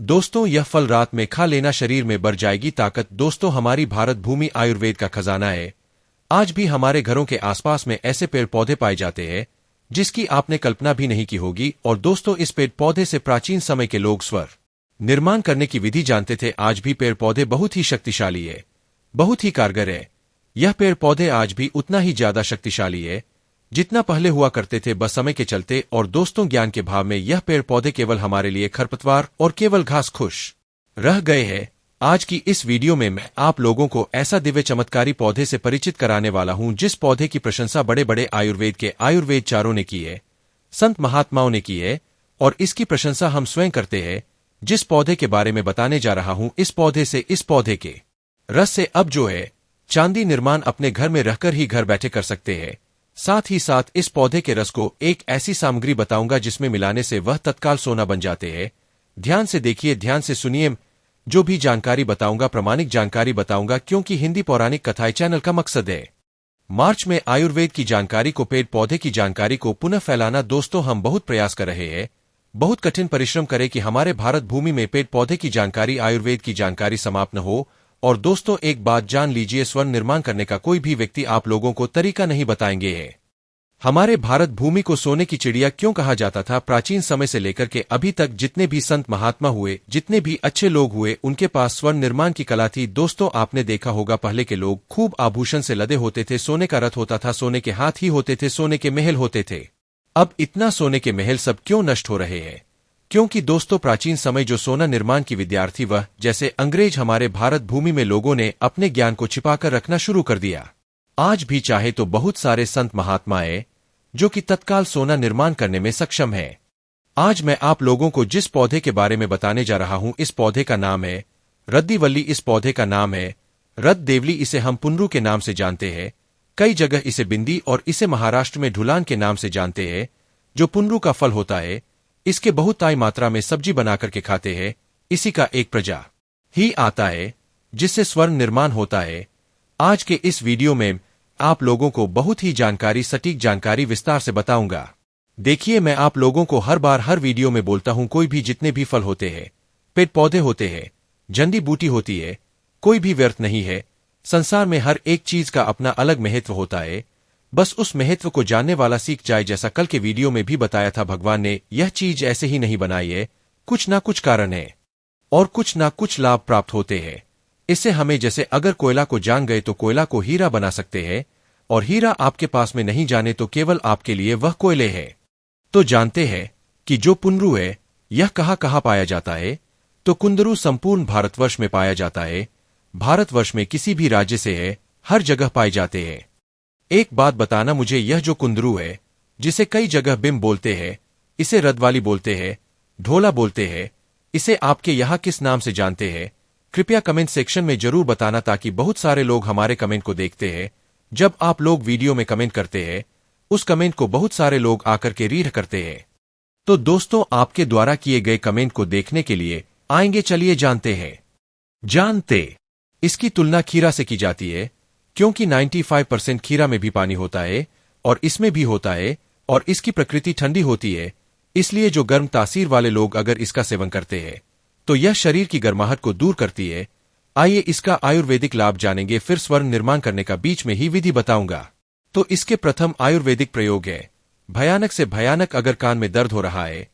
दोस्तों, यह फल रात में खा लेना शरीर में बढ़ जाएगी ताकत। दोस्तों, हमारी भारत भूमि आयुर्वेद का खजाना है। आज भी हमारे घरों के आसपास में ऐसे पेड़ पौधे पाए जाते हैं जिसकी आपने कल्पना भी नहीं की होगी। और दोस्तों, इस पेड़ पौधे से प्राचीन समय के लोग स्वर निर्माण करने की विधि जानते थे। आज भी पेड़ पौधे बहुत ही शक्तिशाली है, बहुत ही कारगर है। यह पेड़ पौधे आज भी उतना ही ज्यादा शक्तिशाली है जितना पहले हुआ करते थे, बस समय के चलते। और दोस्तों, ज्ञान के भाव में यह पेड़ पौधे केवल हमारे लिए खरपतवार और केवल घास खुश रह गए हैं। आज की इस वीडियो में मैं आप लोगों को ऐसा दिव्य चमत्कारी पौधे से परिचित कराने वाला हूं जिस पौधे की प्रशंसा बड़े बड़े आयुर्वेदचारों ने की है, संत महात्माओं ने की है, और इसकी प्रशंसा हम स्वयं करते हैं। जिस पौधे के बारे में बताने जा रहा हूं, इस पौधे के रस से अब जो है चांदी निर्माण अपने घर में रहकर ही घर बैठे कर सकते हैं। साथ ही साथ इस पौधे के रस को एक ऐसी सामग्री बताऊंगा जिसमें मिलाने से वह तत्काल सोना बन जाते हैं। ध्यान से देखिए, ध्यान से सुनिए। जो भी जानकारी बताऊंगा प्रामाणिक जानकारी बताऊंगा, क्योंकि हिंदी पौराणिक कथाएं चैनल का मकसद है मार्च में आयुर्वेद की जानकारी को, पेड़ पौधे की जानकारी को पुनः फैलाना। दोस्तों, हम बहुत प्रयास कर रहे हैं, बहुत कठिन परिश्रम करें कि हमारे भारत भूमि में पेड़ पौधे की जानकारी, आयुर्वेद की जानकारी समाप्त न हो। और दोस्तों, एक बात जान लीजिए, स्वर्ण निर्माण करने का कोई भी व्यक्ति आप लोगों को तरीका नहीं बताएंगे है। हमारे भारत भूमि को सोने की चिड़िया क्यों कहा जाता था? प्राचीन समय से लेकर के अभी तक जितने भी संत महात्मा हुए, जितने भी अच्छे लोग हुए, उनके पास स्वर्ण निर्माण की कला थी। दोस्तों, आपने देखा होगा पहले के लोग खूब आभूषण से लदे होते थे, सोने का रथ होता था, सोने के हाथ ही होते थे, सोने के महल होते थे। अब इतना सोने के महल सब क्यों नष्ट हो रहे हैं? क्योंकि दोस्तों, प्राचीन समय जो सोना निर्माण की विद्यार्थी, वह जैसे अंग्रेज हमारे भारत भूमि में लोगों ने अपने ज्ञान को छिपाकर रखना शुरू कर दिया। आज भी चाहे तो बहुत सारे संत महात्माएं जो कि तत्काल सोना निर्माण करने में सक्षम है। आज मैं आप लोगों को जिस पौधे के बारे में बताने जा रहा हूं, इस पौधे का नाम है रद्दीवल्ली। इस पौधे का नाम है रद्देवली। इसे हम पुनरू के नाम से जानते हैं, कई जगह इसे बिंदी और इसे महाराष्ट्र में ढुलान के नाम से जानते हैं। जो पुनरू का फल होता है, इसके बहुतायत मात्रा में सब्जी बनाकर के खाते हैं। इसी का एक प्रजा ही आता है जिससे स्वर्ण निर्माण होता है। आज के इस वीडियो में आप लोगों को बहुत ही जानकारी, सटीक जानकारी विस्तार से बताऊंगा। देखिए, मैं आप लोगों को हर बार हर वीडियो में बोलता हूं, कोई भी जितने भी फल होते हैं, पेड़ पौधे होते हैं, जड़ी बूटी होती है, कोई भी व्यर्थ नहीं है। संसार में हर एक चीज का अपना अलग महत्व होता है। बस उस महत्व को जानने वाला सीख जाए। जैसा कल के वीडियो में भी बताया था, भगवान ने यह चीज ऐसे ही नहीं बनाई है, कुछ ना कुछ कारण है और कुछ ना कुछ लाभ प्राप्त होते हैं इससे हमें। जैसे अगर कोयला को जान गए तो कोयला को हीरा बना सकते हैं, और हीरा आपके पास में नहीं जाने तो केवल आपके लिए वह कोयले है। तो जानते हैं कि जो पुनरू है, यह कहाँ कहाँ पाया जाता है? तो कुंदरू संपूर्ण भारतवर्ष में पाया जाता है। भारतवर्ष में किसी भी राज्य से है, हर जगह पाए जाते हैं। एक बात बताना मुझे, यह जो कुंदरू है, जिसे कई जगह बिम बोलते हैं, इसे रद्दवाली बोलते हैं, ढोला बोलते हैं, इसे आपके यहाँ किस नाम से जानते हैं? कृपया कमेंट सेक्शन में जरूर बताना, ताकि बहुत सारे लोग हमारे कमेंट को देखते हैं। जब आप लोग वीडियो में कमेंट करते हैं, उस कमेंट को बहुत सारे लोग आकर के रीड करते हैं। तो दोस्तों, आपके द्वारा किए गए कमेंट को देखने के लिए आएंगे। चलिए जानते इसकी तुलना खीरा से की जाती है, क्योंकि 95% खीरा में भी पानी होता है और इसमें भी होता है, और इसकी प्रकृति ठंडी होती है। इसलिए जो गर्म तासीर वाले लोग अगर इसका सेवन करते हैं तो यह शरीर की गर्माहट को दूर करती है। आइए इसका आयुर्वेदिक लाभ जानेंगे, फिर स्वर्ण निर्माण करने का बीच में ही विधि बताऊंगा। तो इसके प्रथम आयुर्वेदिक प्रयोग है भयानक से भयानक। अगर कान में दर्द हो रहा है,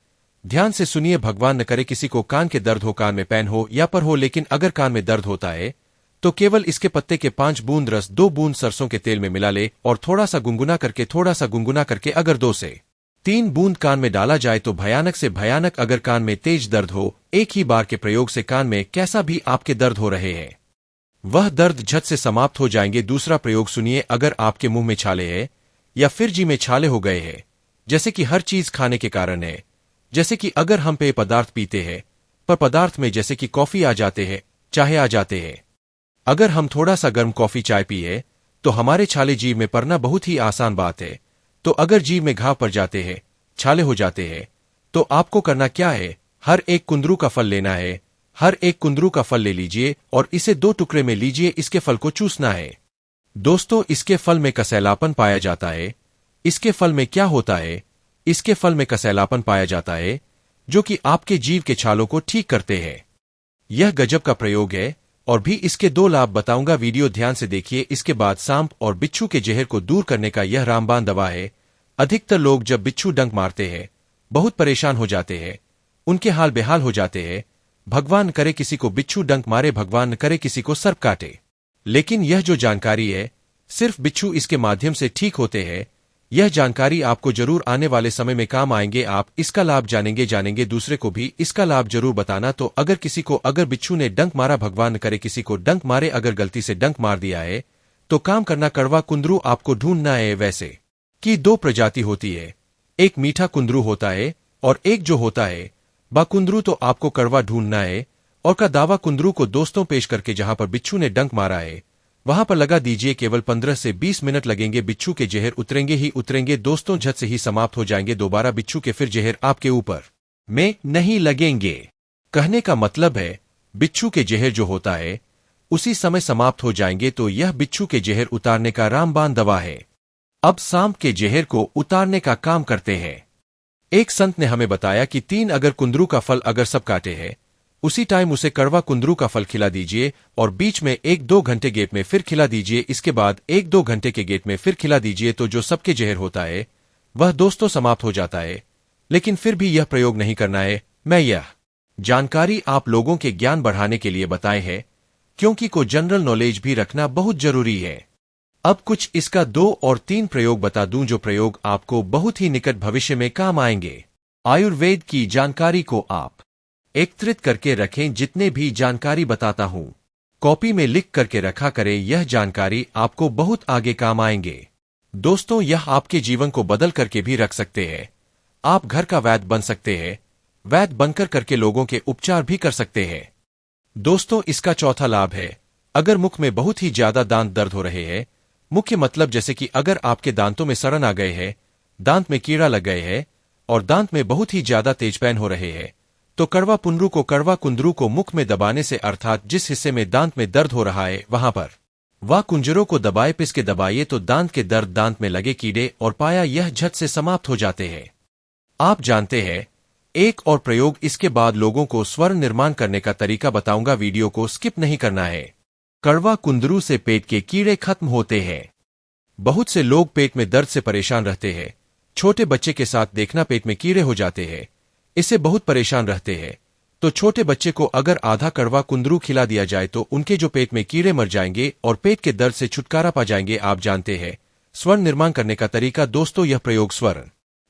ध्यान से सुनिए, भगवान न करे किसी को कान के दर्द हो, कान में पैन हो या पर हो, लेकिन अगर कान में दर्द होता है तो केवल इसके पत्ते के 5 बूंद रस 2 बूंद सरसों के तेल में मिला ले और थोड़ा सा गुनगुना करके अगर 2 से 3 बूंद कान में डाला जाए तो भयानक से भयानक अगर कान में तेज दर्द हो, एक ही बार के प्रयोग से कान में कैसा भी आपके दर्द हो रहे हैं, वह दर्द झट से समाप्त हो जाएंगे। दूसरा प्रयोग सुनिए, अगर आपके मुंह में छाले हैं या फिर जी में छाले हो गए हैं, जैसे कि हर चीज खाने के कारण है, जैसे कि अगर हम पेय पदार्थ पीते हैं, पर पदार्थ में जैसे कि कॉफी आ जाते हैं, चाहे आ जाते हैं, अगर हम थोड़ा सा गर्म कॉफी चाय पिए तो हमारे छाले जीभ में पड़ना बहुत ही आसान बात है। तो अगर जीभ में घाव पड़ जाते हैं, छाले हो जाते हैं, तो आपको करना क्या है? हर एक कुंदरू का फल लेना है। हर एक कुंदरू का फल ले लीजिए और इसे 2 टुकड़े में लीजिए। इसके फल को चूसना है। दोस्तों, इसके फल में कसैलापन पाया जाता है। इसके फल में क्या होता है? इसके फल में कसैलापन पाया जाता है। जो कि आपके जीव के छालों को ठीक करते हैं। यह गजब का प्रयोग है और भी इसके 2 लाभ बताऊंगा। वीडियो ध्यान से देखिए। इसके बाद सांप और बिच्छू के जहर को दूर करने का यह रामबाण दवा है। अधिकतर लोग जब बिच्छू डंक मारते हैं बहुत परेशान हो जाते हैं, उनके हाल बेहाल हो जाते हैं। भगवान करे किसी को बिच्छू डंक मारे, भगवान करे किसी को सर्प काटे। लेकिन यह जो जानकारी है सिर्फ बिच्छू इसके माध्यम से ठीक होते हैं। यह जानकारी आपको जरूर आने वाले समय में काम आएंगे। आप इसका लाभ जानेंगे दूसरे को भी इसका लाभ जरूर बताना। तो अगर किसी को अगर बिच्छू ने डंक मारा, भगवान करे किसी को डंक मारे, अगर गलती से डंक मार दिया है तो काम करना, कड़वा कुंदरू आपको ढूंढना है। वैसे की 2 प्रजाति होती है, एक मीठा कुंदरू होता है और एक जो होता है बाकुंदरू। तो आपको कड़वा ढूंढना है और का दावा कुंदरू को दोस्तों पेश करके जहां पर बिच्छू ने डंक मारा है वहां पर लगा दीजिए। केवल 15 से 20 मिनट लगेंगे, बिच्छू के जहर उतरेंगे ही उतरेंगे दोस्तों, झट से ही समाप्त हो जाएंगे। दोबारा बिच्छू के फिर जहर आपके ऊपर में नहीं लगेंगे। कहने का मतलब है बिच्छू के जहर जो होता है उसी समय समाप्त हो जाएंगे। तो यह बिच्छू के जहर उतारने का रामबाण दवा है। अब सांप के जहर को उतारने का काम करते हैं। एक संत ने हमें बताया कि 3 अगर कुंदरू का फल अगर सब काटे हैं उसी टाइम उसे कड़वा कुंदरू का फल खिला दीजिए और बीच में 1-2 घंटे गैप में फिर खिला दीजिए। इसके बाद 1-2 घंटे के गैप में फिर खिला दीजिए। तो जो सबके जहर होता है वह दोस्तों समाप्त हो जाता है। लेकिन फिर भी यह प्रयोग नहीं करना है। मैं यह जानकारी आप लोगों के ज्ञान बढ़ाने के लिए बताए है, क्योंकि को जनरल नॉलेज भी रखना बहुत जरूरी है। अब कुछ इसका 2 और 3 प्रयोग बता दूं, जो प्रयोग आपको बहुत ही निकट भविष्य में काम आएंगे। आयुर्वेद की जानकारी को आप एकत्रित करके रखें। जितने भी जानकारी बताता हूं कॉपी में लिख करके रखा करें। यह जानकारी आपको बहुत आगे काम आएंगे दोस्तों। यह आपके जीवन को बदल करके भी रख सकते हैं। आप घर का वैद्य बन सकते हैं, वैद्य बनकर करके लोगों के उपचार भी कर सकते हैं दोस्तों। इसका चौथा लाभ है, अगर मुख में बहुत ही ज्यादा दांत दर्द हो रहे हैं, मुख्य मतलब जैसे कि अगर आपके दांतों में सड़न आ गए हैं, दांत में कीड़ा लग गए हैं और दांत में बहुत ही ज्यादा तेज पेन हो रहे हैं, तो कड़वा कुंदरू को मुख में दबाने से, अर्थात जिस हिस्से में दांत में दर्द हो रहा है वहां पर वह कुंजरों को दबाए, पिस के दबाइए तो दांत के दर्द, दांत में लगे कीड़े और पाया यह झट से समाप्त हो जाते हैं। आप जानते हैं एक और प्रयोग इसके बाद लोगों को स्वर निर्माण करने का तरीका बताऊंगा। वीडियो को स्किप नहीं करना है। कड़वा कुंदरू से पेट के कीड़े खत्म होते हैं। बहुत से लोग पेट में दर्द से परेशान रहते हैं। छोटे बच्चे के साथ देखना पेट में कीड़े हो जाते हैं, इससे बहुत परेशान रहते हैं। तो छोटे बच्चे को अगर आधा कड़वा कुंदरू खिला दिया जाए तो उनके जो पेट में कीड़े मर जाएंगे और पेट के दर्द से छुटकारा पा जाएंगे। आप जानते हैं स्वर निर्माण करने का तरीका दोस्तों। यह प्रयोग स्वर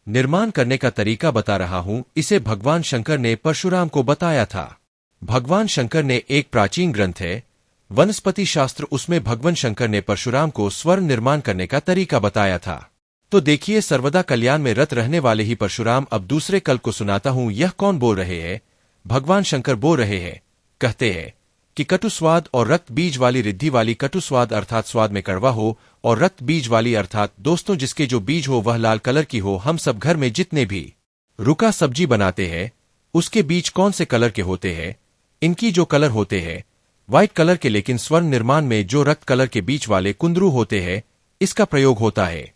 निर्माण करने का तरीका बता रहा हूं, इसे भगवान शंकर ने परशुराम को बताया था। भगवान शंकर ने एक प्राचीन ग्रंथ है वनस्पति शास्त्र, उसमें भगवान शंकर ने परशुराम को स्वर निर्माण करने का तरीका बताया था। तो देखिए, सर्वदा कल्याण में रत रहने वाले ही परशुराम अब दूसरे कल्प को सुनाता हूं। यह कौन बोल रहे हैं? भगवान शंकर बोल रहे हैं। कहते हैं कि कटु स्वाद और रक्त बीज वाली रिद्धि वाली, कटु स्वाद अर्थात स्वाद में कड़वा हो, और रक्त बीज वाली अर्थात दोस्तों जिसके जो बीज हो वह लाल कलर की हो। हम सब घर में जितने भी रुका सब्जी बनाते हैं उसके बीज कौन से कलर के होते हैं? इनकी जो कलर होते हैं व्हाइट कलर के, लेकिन स्वर निर्माण में जो रक्त कलर के बीज वाले कुंदरू होते हैं इसका प्रयोग होता है।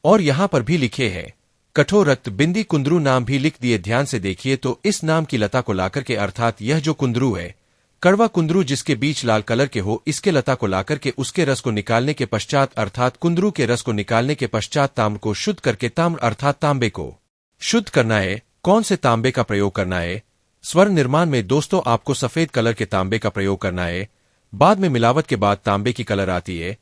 और यहां पर भी लिखे हैं कठोर रक्त बिंदी कुंदरू नाम भी लिख दिए। ध्यान से देखिए तो इस नाम की लता को लाकर के, अर्थात यह जो कुंदरू है कड़वा कुंदरू जिसके बीज लाल कलर के हो, इसके लता को लाकर के उसके रस को निकालने के पश्चात, अर्थात कुंदरू के रस को निकालने के पश्चात ताम्र को शुद्ध करके, ताम्र अर्थात तांबे को शुद्ध करना है। कौन से तांबे का प्रयोग करना है? स्वर निर्माण में दोस्तों आपको सफेद कलर के तांबे का प्रयोग करना है। बाद में मिलावट के बाद तांबे की कलर आती है,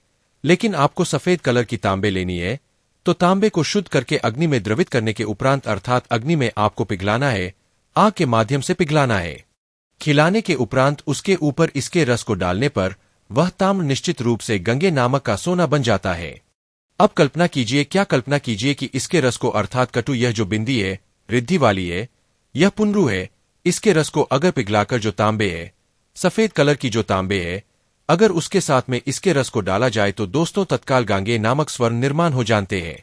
लेकिन आपको सफेद कलर की तांबे लेनी है। तो तांबे को शुद्ध करके अग्नि में द्रवित करने के उपरांत, अर्थात अग्नि में आपको पिघलाना है, आग के माध्यम से पिघलाना है। खिलाने के उपरांत उसके ऊपर इसके रस को डालने पर वह ताम्र निश्चित रूप से गंगे नामक का सोना बन जाता है। अब कल्पना कीजिए, क्या कल्पना कीजिए कि इसके रस को, अर्थात कटु यह जो बिंदी है रिद्धि वाली है, यह पुनरू है, इसके रस को अगर पिघलाकर जो तांबे है, सफेद कलर की जो तांबे है, अगर उसके साथ में इसके रस को डाला जाए तो दोस्तों तत्काल गांगे नामक स्वर्ण निर्माण हो जानते हैं।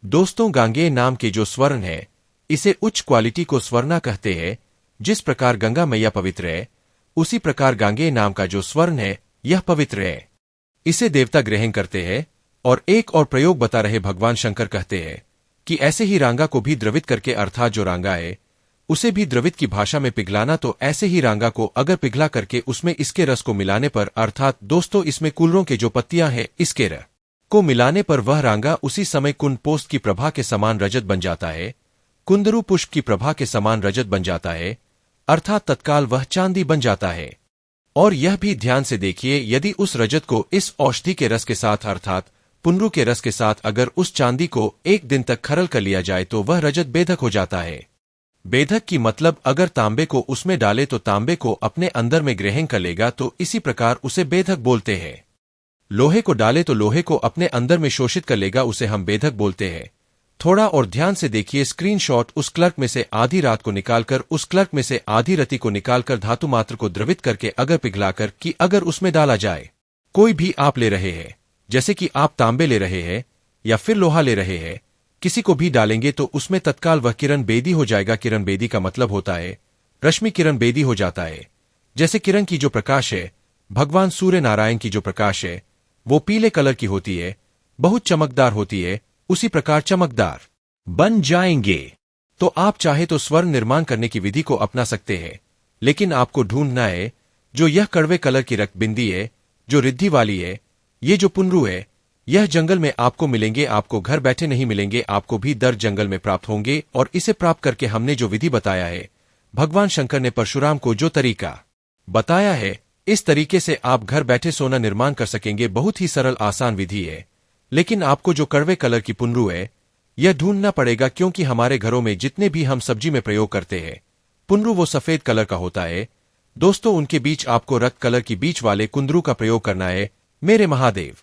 दोस्तों गांगे नाम के जो स्वर्ण है इसे उच्च क्वालिटी को स्वर्णा कहते हैं। जिस प्रकार गंगा मैया पवित्र है उसी प्रकार गांगे नाम का जो स्वर्ण है यह पवित्र है, इसे देवता ग्रहण करते हैं। और एक और प्रयोग बता रहे भगवान शंकर कहते हैं कि ऐसे ही रांगा को भी द्रवित करके, अर्थात जो रांगा है उसे भी द्रवित की भाषा में पिघलाना। तो ऐसे ही रांगा को अगर पिघला करके उसमें इसके रस को मिलाने पर, अर्थात दोस्तों इसमें कूलरों के जो पत्तियां हैं इसके रस को मिलाने पर वह रांगा उसी समय कुंद पोस्त की प्रभा के समान रजत बन जाता है, कुंदरू पुष्प की प्रभा के समान रजत बन जाता है, अर्थात तत्काल वह चांदी बन जाता है। और यह भी ध्यान से देखिए, यदि उस रजत को इस औषधि के रस के साथ अर्थात पुनरू के रस के साथ अगर उस चांदी को एक दिन तक खरल कर लिया जाए तो वह रजत बेधक हो जाता है। बेधक की मतलब अगर तांबे को उसमें डाले तो तांबे को अपने अंदर में ग्रहण कर लेगा, तो इसी प्रकार उसे बेधक बोलते हैं। लोहे को डाले तो लोहे को अपने अंदर में शोषित कर लेगा, उसे हम बेधक बोलते हैं। थोड़ा और ध्यान से देखिए स्क्रीनशॉट, उस क्लर्क में से आधी रात को निकालकर, उस क्लर्क में से आधी रति को निकालकर धातु मात्र को द्रवित करके अगर पिघलाकर कि अगर उसमें डाला जाए, कोई भी आप ले रहे हैं, जैसे कि आप तांबे ले रहे हैं या फिर लोहा ले रहे हैं, किसी को भी डालेंगे तो उसमें तत्काल वह किरण बेदी हो जाएगा। किरण बेदी का मतलब होता है रश्मि किरण बेदी हो जाता है। जैसे किरण की जो प्रकाश है, भगवान सूर्य नारायण की जो प्रकाश है वो पीले कलर की होती है, बहुत चमकदार होती है, उसी प्रकार चमकदार बन जाएंगे। तो आप चाहे तो स्वर्ण निर्माण करने की विधि को अपना सकते हैं, लेकिन आपको ढूंढना है जो यह कड़वे कलर की रक्त बिंदी है, जो रिद्धि वाली है। ये जो पुनरू है यह जंगल में आपको मिलेंगे, आपको घर बैठे नहीं मिलेंगे, आपको भी दर जंगल में प्राप्त होंगे। और इसे प्राप्त करके हमने जो विधि बताया है, भगवान शंकर ने परशुराम को जो तरीका बताया है, इस तरीके से आप घर बैठे सोना निर्माण कर सकेंगे। बहुत ही सरल आसान विधि है, लेकिन आपको जो कड़वे कलर की पुनरू है यह ढूंढना पड़ेगा, क्योंकि हमारे घरों में जितने भी हम सब्जी में प्रयोग करते हैं पुनरू वो सफेद कलर का होता है। दोस्तों उनके बीच आपको रक्त कलर की बीच वाले कुंदरू का प्रयोग करना है। मेरे महादेव।